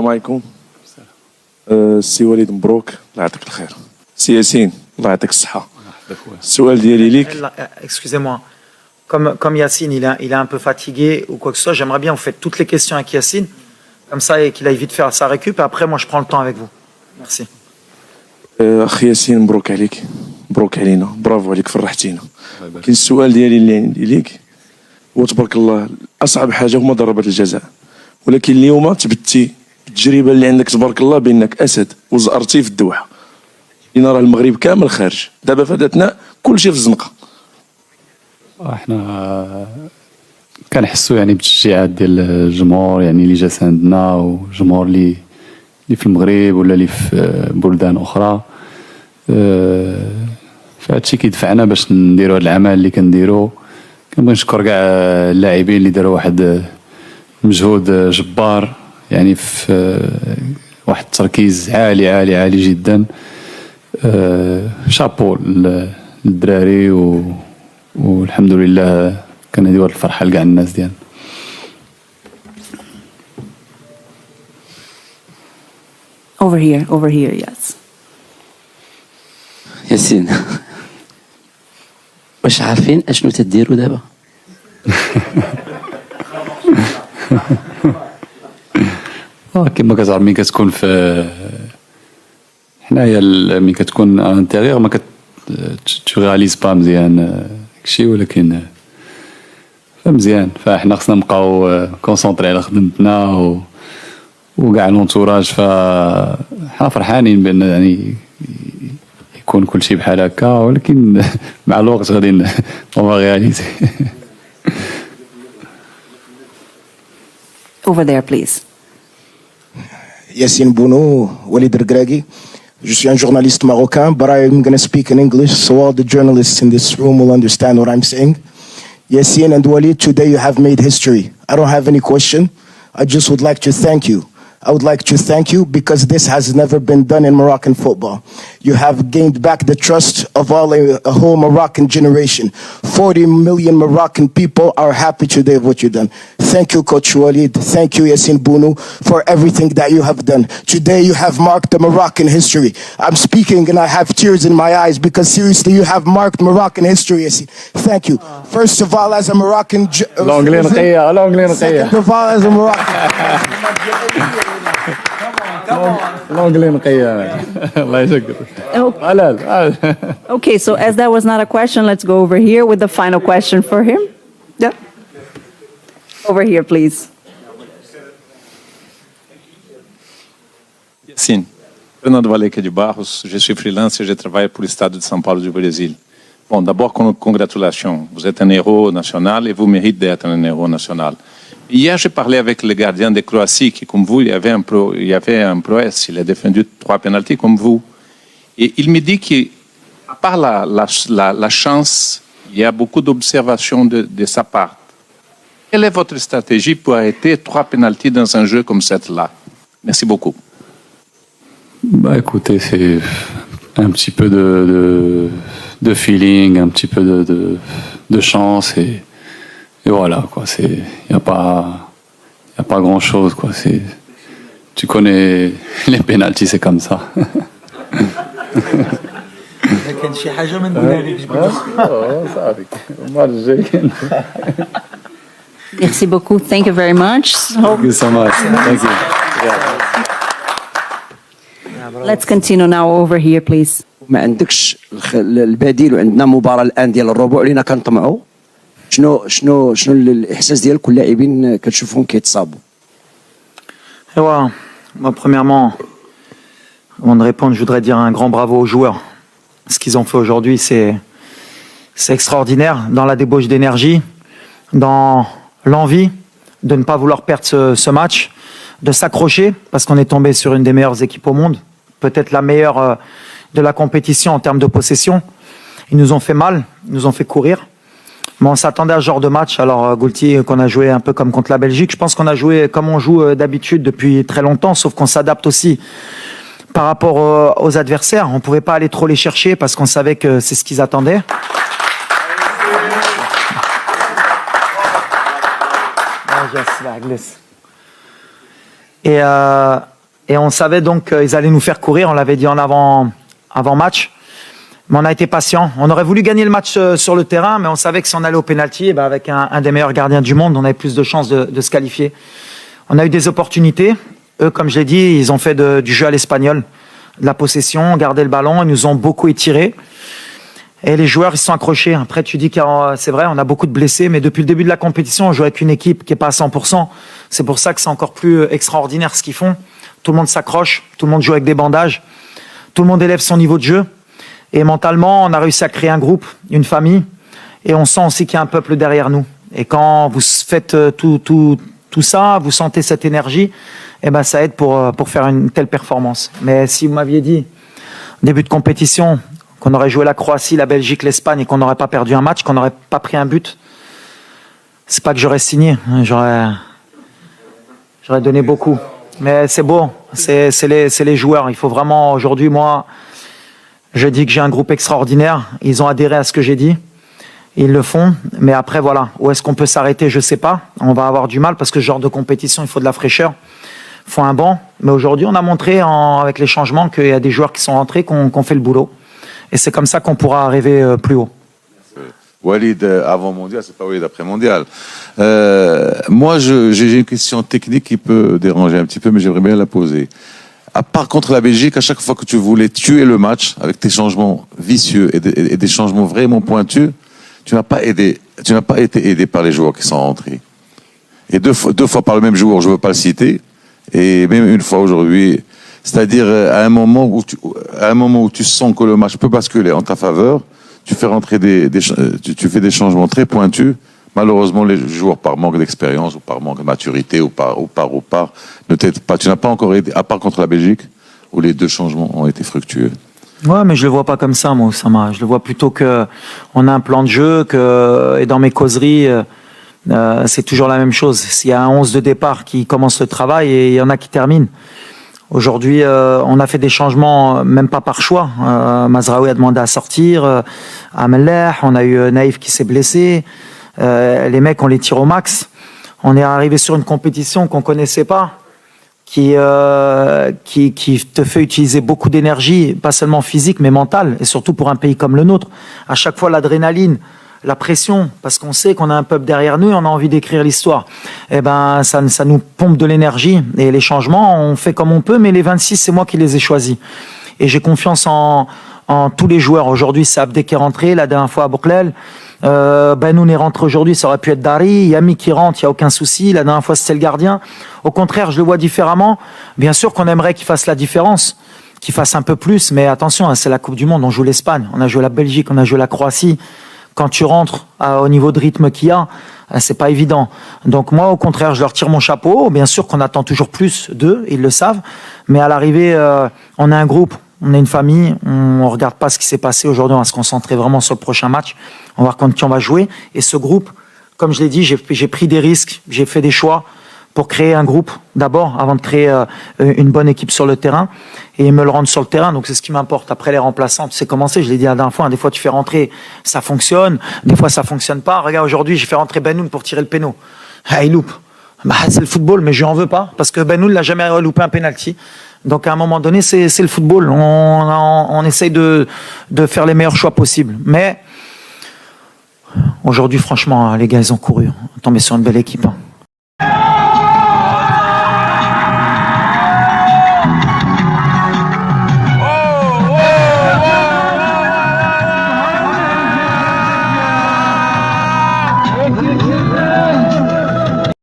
السلام عليكم. سي وليد مبروك الله يعطيك الخير. سي ياسين الله يعطيك الصحة. السؤال ديالي ليك. Excusez-moi. Comme Yacine, il est un peu fatigué ou quoi que ce soit, j'aimerais bien vous faites toutes les questions avec Yacine, comme ça, et qu'il aille vite faire sa récup, et après, moi, je prends le temps avec vous. Merci. أخي ياسين مبروك عليك، مبروك علينا، برافو عليك فرحتينا. كاين السؤال ديالي اللي عندي ليك هو تبارك الله أصعب حاجة هما ضربات الجزاء، ولكن اليوم تبتي التجربة اللي عندك تبارك الله بأنك أسد وزأرتي في الدوحة. لنرى المغرب كامل خارج، دابا فاتتنا كل شيء في الزنقة. احنا كنحسوا يعني بالتشجيعات ديال الجمهور يعني اللي جا ساندنا والجمهور اللي في المغرب ولا اللي في بلدان اخرى. فهادشي كيدفعنا باش نديروا هاد العمل اللي كنديروا. كنبغي نشكر كاع اللاعبين اللي داروا واحد مجهود جبار يعني في واحد التركيز عالي عالي عالي جدا. شابو للدراري والحمد لله كنديروا الفرحه لكاع الناس ديالنا. Over here, yes. ياسين واش عارفين اشنو تديروا دابا؟ كما كتعرف ملي كتكون في حنايا ملي كتكون انتيريور ما تغاليز با مزيان داكشي، ولكن فمزيان فاحنا خصنا نبقاو كونسونطري على خدمتنا وكاع لونتوراج. فحنا فرحانين بان يعني يكون كل شيء بحال هكا، ولكن مع الوقت غادي اون رياليزي. Over there, please. Yassine Bounou, Walid Regragui. Je suis un journaliste marocain, but I'm going to speak in English so all the journalists in this room will understand what I'm saying. Yassine and Walid, today you have made history. I don't have any question. I just would like to thank you. I would like to thank you because this has never been done in Moroccan football. You have gained back the trust of a whole Moroccan generation. 40 million Moroccan people are happy today of what you've done. Thank you, Coach Walid. Thank you, Yassine Bounou, for everything that you have done. Today you have marked the Moroccan history. I'm speaking and I have tears in my eyes because seriously you have marked Moroccan history, Yassine. Thank you. First of all, as a Moroccan... Second of all, as a Moroccan... Okay, so as that was not a question, let's go over here with the final question for him. Yeah. Over here, please. Sim, Fernando Valeca de Barros, je suis freelance et je travaille pour le Stade de São Paulo du Brésil. Bon, d'abord, congratulations. Vous êtes un héros national et vous méritez d'être un héros national. Hier, j'ai parlé avec le gardien de Croatie qui, comme vous, il y avait un prouesse. Il a défendu 3 pénaltys comme vous. Et il me dit qu'à part la chance, il y a beaucoup d'observations de sa part. Quelle est votre stratégie pour arrêter 3 pénaltys dans un jeu comme celui-là? Merci beaucoup. Bah écoutez, c'est un petit peu de feeling, un petit peu de chance et voilà quoi. Il y a pas grand chose quoi. Tu connais les pénaltys, c'est comme ça. Merci beaucoup. Thank you very much. Thank you so much. Thank you. Let's continue now over here, please. ما عندكش البديل وعندنا مباراة الآن ديال الربع اللي كنطمعوا. شنو الإحساس ديالك واللاعبين كتشوفهم كيتصابوا؟ Moi, premièrement, avant de répondre, je voudrais dire un grand bravo aux joueurs. Ce qu'ils ont fait aujourd'hui, c'est extraordinaire. Dans la débauche d'énergie, dans l'envie de ne pas vouloir perdre ce match, de s'accrocher, parce qu'on est tombé sur une des meilleures équipes au monde, peut-être la meilleure de la compétition en termes de possession. Ils nous ont fait mal, ils nous ont fait courir. Mais on s'attendait à ce genre de match. Alors, Goulti, qu'on a joué un peu comme contre la Belgique, je pense qu'on a joué comme on joue d'habitude depuis très longtemps, sauf qu'on s'adapte aussi par rapport aux adversaires. On ne pouvait pas aller trop les chercher parce qu'on savait que c'est ce qu'ils attendaient. Et Et on savait donc qu'ils allaient nous faire courir. On l'avait dit en avant-match. Mais on a été patient. On aurait voulu gagner le match sur le terrain, mais on savait que si on allait au pénalty, avec un des meilleurs gardiens du monde, on avait plus de chances de se qualifier. On a eu des opportunités. Eux, comme je l'ai dit, ils ont fait du jeu à l'espagnol, de la possession, gardé le ballon. Ils nous ont beaucoup étirés. Et les joueurs, ils se sont accrochés. Après, tu dis que c'est vrai, on a beaucoup de blessés, mais depuis le début de la compétition, on joue avec une équipe qui n'est pas à 100%. C'est pour ça que c'est encore plus extraordinaire ce qu'ils font. Tout le monde s'accroche, tout le monde joue avec des bandages, tout le monde élève son niveau de jeu. Et mentalement, on a réussi à créer un groupe, une famille, et on sent aussi qu'il y a un peuple derrière nous. Et quand vous faites tout ça, vous sentez cette énergie, et ça aide pour faire une telle performance. Mais si vous m'aviez dit, début de compétition, qu'on aurait joué la Croatie, la Belgique, l'Espagne, et qu'on n'aurait pas perdu un match, qu'on n'aurait pas pris un but, c'est pas que j'aurais signé, j'aurais donné beaucoup. Mais c'est beau, c'est les joueurs. Il faut vraiment, aujourd'hui, moi, je dis que j'ai un groupe extraordinaire. Ils ont adhéré à ce que j'ai dit. Ils le font. Mais après, voilà, où est-ce qu'on peut s'arrêter, je ne sais pas. On va avoir du mal parce que ce genre de compétition, il faut de la fraîcheur. Il faut un banc. Mais aujourd'hui, on a montré avec les changements qu'il y a des joueurs qui sont rentrés, qui ont fait le boulot. Et c'est comme ça qu'on pourra arriver plus haut. Walid avant mondial, c'est pas Walid après mondial. Moi, j'ai une question technique qui peut déranger un petit peu, mais j'aimerais bien la poser. À part contre la Belgique, à chaque fois que tu voulais tuer le match avec tes changements vicieux et des changements vraiment pointus, tu n'as pas été aidé par les joueurs qui sont rentrés. Et deux fois par le même joueur, je ne veux pas le citer, et même une fois aujourd'hui. C'est-à-dire à un moment où tu sens que le match peut basculer en ta faveur, tu fais rentrer tu fais des changements très pointus. Malheureusement, les joueurs, par manque d'expérience ou par manque de maturité ou par, ne t'aident pas. Tu n'as pas encore aidé, à part contre la Belgique, où les deux changements ont été fructueux. Ouais, mais je le vois pas comme ça, moi, Oussama. Je le vois plutôt que on a un plan de jeu, et dans mes causeries, c'est toujours la même chose. S'il y a un 11 de départ qui commence le travail et il y en a qui terminent. Aujourd'hui, on a fait des changements, même pas par choix. Mazraoui a demandé à sortir, Amelech, on a eu Naïf qui s'est blessé. Les mecs, on les tire au max. On est arrivé sur une compétition qu'on connaissait pas, qui te fait utiliser beaucoup d'énergie, pas seulement physique, mais mentale, et surtout pour un pays comme le nôtre. À chaque fois, l'adrénaline, la pression, parce qu'on sait qu'on a un peuple derrière nous et on a envie d'écrire l'histoire. Ça nous pompe de l'énergie. Et les changements, on fait comme on peut, mais les 26, c'est moi qui les ai choisis. Et j'ai confiance en tous les joueurs. Aujourd'hui, c'est Abdé qui est rentré, la dernière fois à Bouklel. Benoun est rentré aujourd'hui, ça aurait pu être Dari. Yami qui rentre, il n'y a aucun souci. La dernière fois, c'était le gardien. Au contraire, je le vois différemment. Bien sûr qu'on aimerait qu'il fasse la différence, qu'il fasse un peu plus, mais attention, c'est la Coupe du Monde. On joue l'Espagne, on a joué la Belgique, on a joué la Croatie. Quand tu rentres au niveau de rythme qu'il y a, c'est pas évident. Donc moi, au contraire, je leur tire mon chapeau. Bien sûr qu'on attend toujours plus d'eux, ils le savent. Mais à l'arrivée, on a un groupe, on a une famille. On regarde pas ce qui s'est passé aujourd'hui. On va se concentrer vraiment sur le prochain match. On va voir contre qui on va jouer. Et ce groupe, comme je l'ai dit, j'ai pris des risques, j'ai fait des choix pour créer un groupe d'abord, avant de créer une bonne équipe sur le terrain et me le rendre sur le terrain. Donc c'est ce qui m'importe. Après les remplaçants, tu sais comment c'est, je l'ai dit la dernière fois, des fois tu fais rentrer, ça fonctionne, des fois ça fonctionne pas. Regarde, aujourd'hui, j'ai fait rentrer Benoun pour tirer le péno. Il loupe. C'est le football, mais je lui en veux pas, parce que Benoun n'a jamais loupé un penalty. Donc à un moment donné, c'est le football. On essaye de faire les meilleurs choix possibles. Mais aujourd'hui, franchement, les gars, ils ont couru. On est tombé sur une belle équipe.